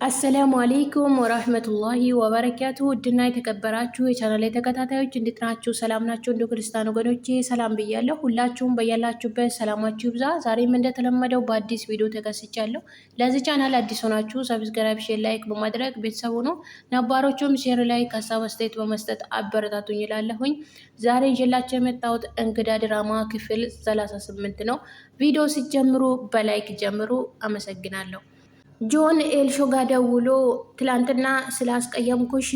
አሰላሙ አሌይኩም ወራህመቱላሂ ወበረካቱ። ውድና የተከበራችሁ የቻናል ተከታታዮች እንዴት ናችሁ? ሰላም ናችሁ? እንደ ክርስቲያን ወገኖቼ ሰላም ብያለሁ። ሁላችሁም በያላችሁበት ሰላማችሁ ይብዛ። ዛሬም እንደተለመደው በአዲስ ቪዲዮ ተከስቻለሁ። ለዚህ ቻናል አዲስ ሆናችሁ ሰብስክራይብ፣ ሼር፣ ላይክ በማድረግ ቤተሰቡ ነው። ነባሮቹም ሼር፣ ላይክ፣ ሀሳብ አስተያየት በመስጠት አበረታቱኝ ይላለሁኝ። ዛሬ ይዤላችሁ የመጣሁት እንግዳ ድራማ ክፍል 38 ነው። ቪዲዮ ሲጀምሩ በላይክ ጀምሩ። አመሰግናለሁ። ጆን ኤልሾ ጋር ደውሎ ትላንትና ስላስቀየምኩሽ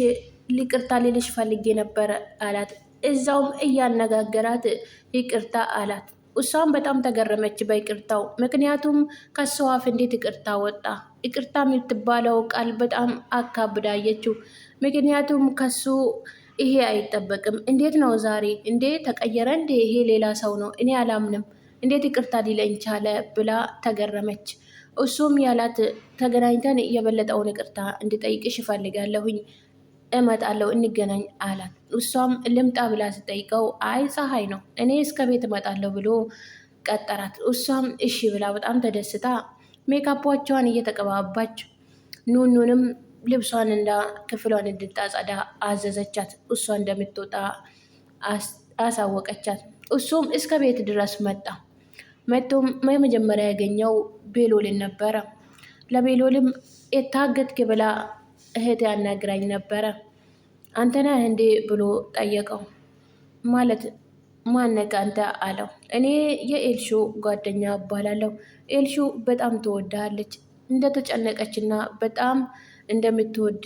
ይቅርታ ልልሽ ፈልጌ ነበረ አላት። እዛውም እያነጋገራት ይቅርታ አላት። እሷም በጣም ተገረመች በይቅርታው። ምክንያቱም ከሷ አፍ እንዴት ይቅርታ ወጣ? ይቅርታ የምትባለው ቃል በጣም አካብዳየችው። ምክንያቱም ከሱ ይሄ አይጠበቅም። እንዴት ነው ዛሬ እንዴ ተቀየረ እንዴ? ይሄ ሌላ ሰው ነው፣ እኔ አላምንም። እንዴት ይቅርታ ሊለኝ ቻለ ብላ ተገረመች። እሱም ያላት ተገናኝተን የበለጠውን ይቅርታ እንድጠይቅሽ እፈልጋለሁኝ፣ እመጣለሁ፣ እንገናኝ አላት። እሷም ልምጣ ብላ ስጠይቀው አይ ፀሐይ ነው እኔ እስከ ቤት እመጣለሁ ብሎ ቀጠራት። እሷም እሺ ብላ በጣም ተደስታ ሜካፖቿን እየተቀባባች ኑኑንም ልብሷን እንዳ ክፍሏን እንድታጸዳ አዘዘቻት። እሷ እንደምትወጣ አሳወቀቻት። እሱም እስከ ቤት ድረስ መጣ። መቶም የመጀመሪያ ያገኘው ቤሎልን ነበረ። ለቤሎልም የታገትክ ብላ እህት ያናግራኝ ነበረ አንተና እንዴ ብሎ ጠየቀው። ማለት ማነቅ አንተ አለው። እኔ የኤልሹ ጓደኛ እባላለሁ። ኤልሹ በጣም ትወዳለች፣ እንደተጨነቀችና በጣም እንደምትወድ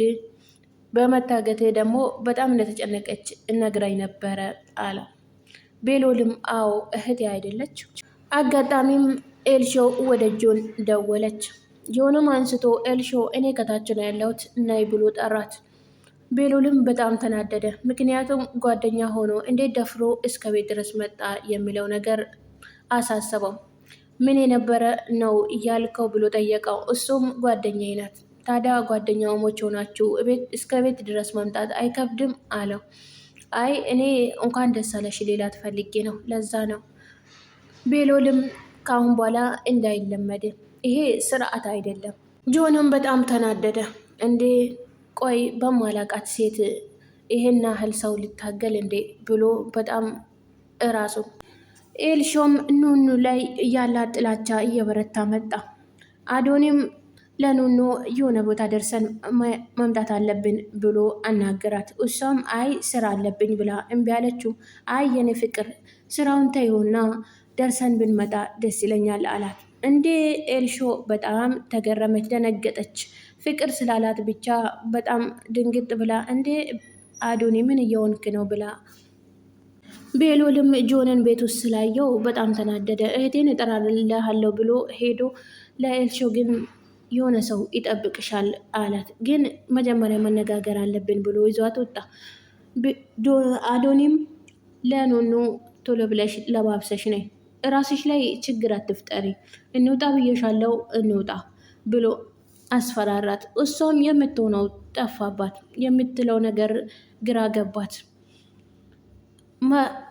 በመታገቴ ደግሞ በጣም እንደተጨነቀች እነግራኝ ነበረ አለው። ቤሎልም አዎ እህቴ አይደለች። አጋጣሚም ኤልሾ ወደ ጆን ደወለች። ጆንም አንስቶ ኤልሾ እኔ ከታች ነው ያለሁት ናይ ብሎ ጠራት። ቤሎልም በጣም ተናደደ። ምክንያቱም ጓደኛ ሆኖ እንዴት ደፍሮ እስከ ቤት ድረስ መጣ የሚለው ነገር አሳሰበው። ምን የነበረ ነው እያልከው ብሎ ጠየቀው። እሱም ጓደኛዬ ናት። ታዲያ ጓደኛሞች ሆናችሁ እስከ ቤት ድረስ መምጣት አይከብድም አለው። አይ እኔ እንኳን ደስ አለሽ ሌላ ትፈልጌ ነው ለዛ ነው። ቤሎልም ከአሁን በኋላ እንዳይለመድ ይሄ ስርዓት አይደለም። ጆንም በጣም ተናደደ። እንዴ ቆይ በማላቃት ሴት ይሄን ያህል ሰው ልታገል እንዴ ብሎ በጣም እራሱ ኤልሾም ኑኑ ላይ ያላት ጥላቻ እየበረታ መጣ። አዶኒም ለኑኑ የሆነ ቦታ ደርሰን መምጣት አለብን ብሎ አናገራት። እሷም አይ ስራ አለብኝ ብላ እምቢ አለችው። አይ የኔ ፍቅር ስራውን ተይውና ደርሰን ብንመጣ ደስ ይለኛል አላት። እንዴ ኤልሾ በጣም ተገረመች፣ ደነገጠች። ፍቅር ስላላት ብቻ በጣም ድንግጥ ብላ እንዴ አዶኒ ምን እየሆንክ ነው ብላ ቤሎልም ጆንን ቤት ውስጥ ስላየው በጣም ተናደደ። እህቴን እጠራልሃለሁ ብሎ ሄዶ ለኤልሾ ግን የሆነ ሰው ይጠብቅሻል አላት። ግን መጀመሪያ መነጋገር አለብን ብሎ ይዟት ወጣ። አዶኒም ለኑኑ ቶሎ ብለሽ ለባብሰሽ ነይ፣ ራስሽ ላይ ችግር አትፍጠሪ፣ እንውጣ ብዬሻለው እንውጣ ብሎ አስፈራራት። እሷም የምትሆነው ጠፋባት፣ የምትለው ነገር ግራ ገባት።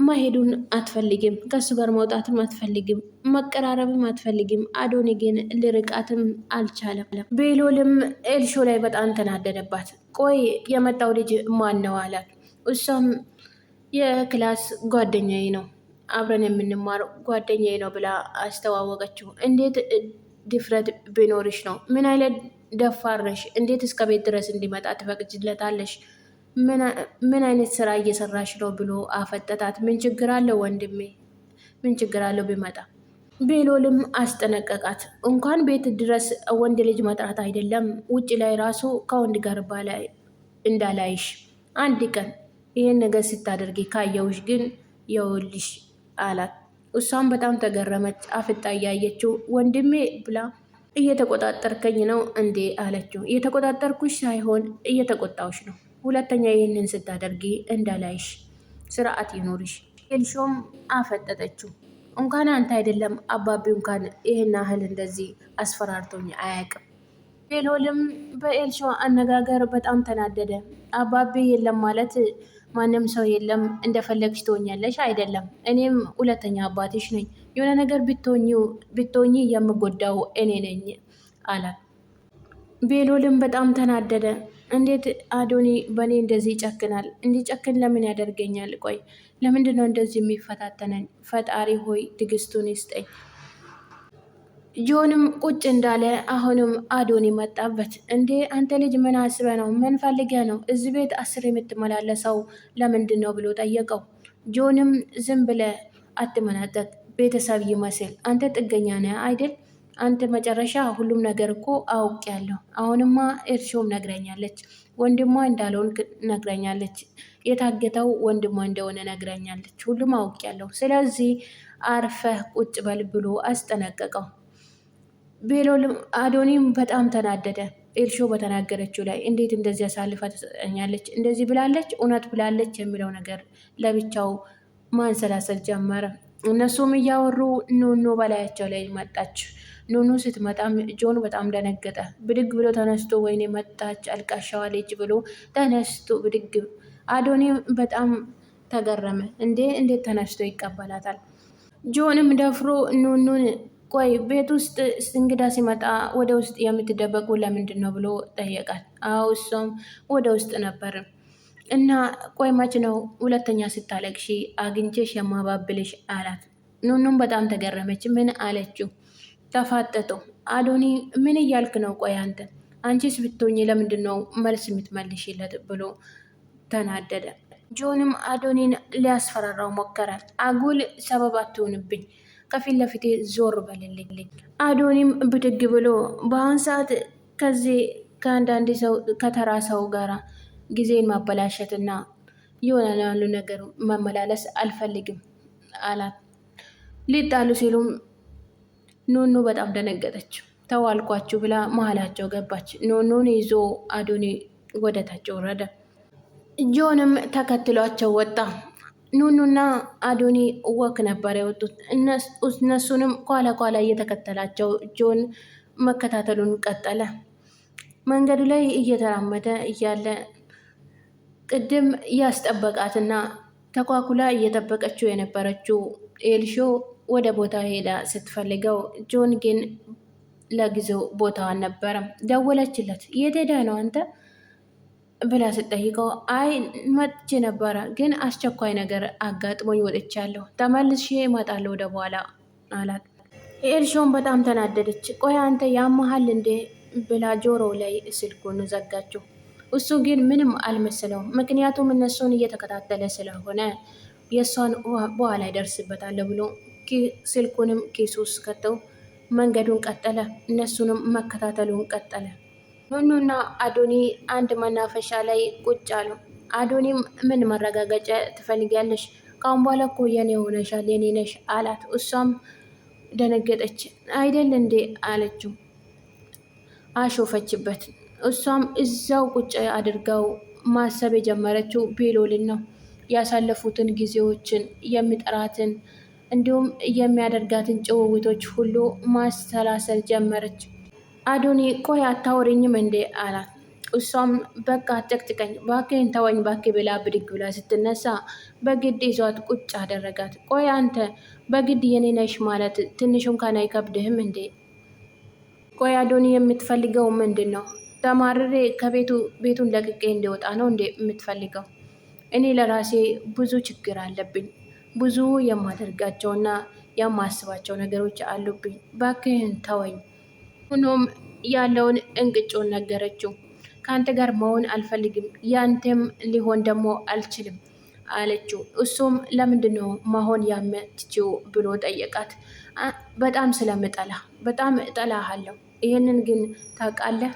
መሄዱን አትፈልግም፣ ከሱ ጋር መውጣትም አትፈልግም፣ መቀራረብም አትፈልግም። አዶኒ ግን ልርቃትም አልቻለም። ቤሎልም ኤልሾ ላይ በጣም ተናደደባት። ቆይ የመጣው ልጅ ማን ነው አላት። እሷም የክላስ ጓደኛዬ ነው፣ አብረን የምንማረው ጓደኛዬ ነው ብላ አስተዋወቀችው። እንዴት ድፍረት ቢኖርሽ ነው? ምን አይነት ደፋር ነሽ? እንዴት እስከ ቤት ድረስ እንዲመጣ ትፈቅጅለታለሽ? ምን አይነት ስራ እየሰራሽ ነው ብሎ አፈጠጣት። ምን ችግር አለው ወንድሜ፣ ምን ችግር አለው ቢመጣ? ቤሎልም አስጠነቀቃት። እንኳን ቤት ድረስ ወንድ ልጅ መጥራት አይደለም ውጭ ላይ ራሱ ከወንድ ጋር እንዳላይሽ አንድ ቀን ይህን ነገር ስታደርጊ ካየውሽ ግን የውልሽ አላት። እሷም በጣም ተገረመች። አፍጣ እያየችው ወንድሜ ብላ እየተቆጣጠርከኝ ነው እንዴ አለችው። እየተቆጣጠርኩሽ ሳይሆን እየተቆጣውሽ ነው። ሁለተኛ ይህንን ስታደርጊ እንዳላይሽ፣ ስርዓት ይኖርሽ። ኤልሾም አፈጠጠችው። እንኳን አንተ አይደለም አባቢ እንኳን ይህን ያህል እንደዚህ አስፈራርቶኝ አያውቅም። ቤሎልም በኤልሾ አነጋገር በጣም ተናደደ። አባቢ የለም ማለት ማንም ሰው የለም እንደፈለግሽ ትሆኛለሽ አይደለም፣ እኔም ሁለተኛ አባትሽ ነኝ። የሆነ ነገር ብትሆኚ የምጎዳው እኔ ነኝ አላት። ቤሎልም በጣም ተናደደ። እንዴት አዶኒ በእኔ እንደዚህ ይጨክናል? እንዲጨክን ለምን ያደርገኛል? ቆይ ለምንድን ነው እንደዚህ የሚፈታተነኝ? ፈጣሪ ሆይ ትዕግስቱን ይስጠኝ። ጆንም ቁጭ እንዳለ አሁንም አዶኒ መጣበት። እንዴ አንተ ልጅ ምን አስበ ነው? ምን ፈልገ ነው እዚህ ቤት 10 የምትመላለሰው ለምንድን ነው ብሎ ጠየቀው። ጆንም ዝም ብለ አትመናጠቅ፣ ቤተሰብ ይመስል አንተ ጥገኛ ነህ አይደል? አንተ መጨረሻ ሁሉም ነገር እኮ አውቄያለሁ። አሁንማ እርሾም ነግረኛለች፣ ወንድሟ እንዳልሆን ነግረኛለች፣ የታገተው ወንድሟ እንደሆነ ነግረኛለች። ሁሉም አውቄያለሁ። ስለዚህ አርፈህ ቁጭ በል ብሎ አስጠነቀቀው። ቤሎልም አዶኒም በጣም ተናደደ። ኤልሾ በተናገረችው ላይ እንዴት እንደዚህ አሳልፋ ትሰጠኛለች? እንደዚህ ብላለች፣ እውነት ብላለች የሚለው ነገር ለብቻው ማንሰላሰል ጀመረ። እነሱም እያወሩ ኑኑ በላያቸው ላይ መጣች። ኑኑ ስትመጣም ጆን በጣም ደነገጠ። ብድግ ብሎ ተነስቶ ወይኔ መጣች አልቃሻዋ ልጅ ብሎ ተነስቶ ብድግ። አዶኒ በጣም ተገረመ። እንዴት ተነስቶ ይቀበላታል? ጆንም ደፍሮ ኑኑን ቆይ ቤት ውስጥ እንግዳ ሲመጣ ወደ ውስጥ የምትደበቁ ለምንድን ነው ብሎ ጠየቃት። አዎ እሷም ወደ ውስጥ ነበር እና ቆይ መች ነው ሁለተኛ ስታለቅሺ አግኝቼሽ የማባብልሽ አላት። ኑኑም በጣም ተገረመች። ምን አለችው? ተፋጠጡ። አዶኒ ምን እያልክ ነው? ቆይ አንቺስ ብትሆኚ ለምንድን ነው መልስ የምትመልሽለት ብሎ ተናደደ። ጆንም አዶኒን ሊያስፈራራው ሞከረ። አጉል ሰበብ አትሆንብኝ፣ ከፊት ለፊቴ ዞር በልልኝ። አዶኒም ብድግ ብሎ በአሁን ሰዓት ከዚህ ከአንዳንድ ሰው ከተራ ሰው ጋር ጊዜን ማበላሸትና የሆነ ያሉ ነገር መመላለስ አልፈልግም አላት። ሊጣሉ ሲሉም ኑኑ በጣም ደነገጠች። ተዋልኳችሁ ብላ መሀላቸው ገባች። ኑኑን ይዞ አዶኒ ወደታቸው ወረደ። ጆንም ተከትሏቸው ወጣ። ኑኑና አዶኒ ወክ ነበር የወጡት። እነሱንም ኋላ ኋላ እየተከተላቸው ጆን መከታተሉን ቀጠለ። መንገዱ ላይ እየተራመደ እያለ ቅድም ያስጠበቃትና ተኳኩላ እየጠበቀችው የነበረችው ኤልሾ ወደ ቦታ ሄዳ ስትፈልገው፣ ጆን ግን ለጊዜው ቦታው አልነበረም። ደወለችለት። የት ሄዳ ነው አንተ ብላ ስትጠይቀው፣ አይ መጥቼ ነበረ ግን አስቸኳይ ነገር አጋጥሞኝ ወጥቻለሁ፣ ተመልሼ እመጣለሁ ወደ በኋላ አላት። ኤልሾን በጣም ተናደደች። ቆይ አንተ ያመሃል እንዴ ብላ ጆሮው ላይ ስልኩን ዘጋችው። እሱ ግን ምንም አልመሰለውም። ምክንያቱም እነሱን እየተከታተለ ስለሆነ የእሷን በኋላ ይደርስበታል ብሎ ስልኩንም ኪሱ ውስጥ ከተው መንገዱን ቀጠለ። እነሱንም መከታተሉን ቀጠለ። ኑኑና አዶኒ አንድ መናፈሻ ላይ ቁጭ አሉ። አዶኒም ምን መረጋገጫ ትፈልጊያለሽ? ካሁን በኋላ እኮ የኔ ሆነሻል፣ የኔ ነሽ አላት። እሷም ደነገጠች። አይደል እንዴ አለችው። አሾፈችበት። እሷም እዛው ቁጭ አድርገው ማሰብ የጀመረችው ቤሎልን ነው። ያሳለፉትን ጊዜዎችን የሚጠራትን እንዲሁም የሚያደርጋትን ጭውውቶች ሁሉ ማሰላሰል ጀመረች። አዶኒ ቆይ አታወሪኝም እንዴ አላት። እሷም በቃ አጨቅጭቀኝ ባክህን ተወኝ ባክህ ብላ ብድግ ብላ ስትነሳ በግድ ይዟት ቁጭ አደረጋት። ቆይ አንተ በግድ የኔ ነሽ ማለት ትንሹም ካን አይከብድህም እንዴ? ቆይ አዶኒ የምትፈልገው ምንድን ነው? ተማርሬ ቤቱን ለቅቄ እንዲወጣ ነው እንዴ የምትፈልገው? እኔ ለራሴ ብዙ ችግር አለብኝ። ብዙ የማደርጋቸውና የማስባቸው ነገሮች አሉብኝ። ባክህን ተወኝ። ሆኖም ያለውን እንቅጮን ነገረችው። ከአንተ ጋር መሆን አልፈልግም፣ ያንተም ሊሆን ደግሞ አልችልም አለችው። እሱም ለምንድን ነው መሆን ያመትችው ብሎ ጠየቃት። በጣም ስለምጠላ በጣም እጠላሃለሁ፣ ይህንን ግን ታውቃለህ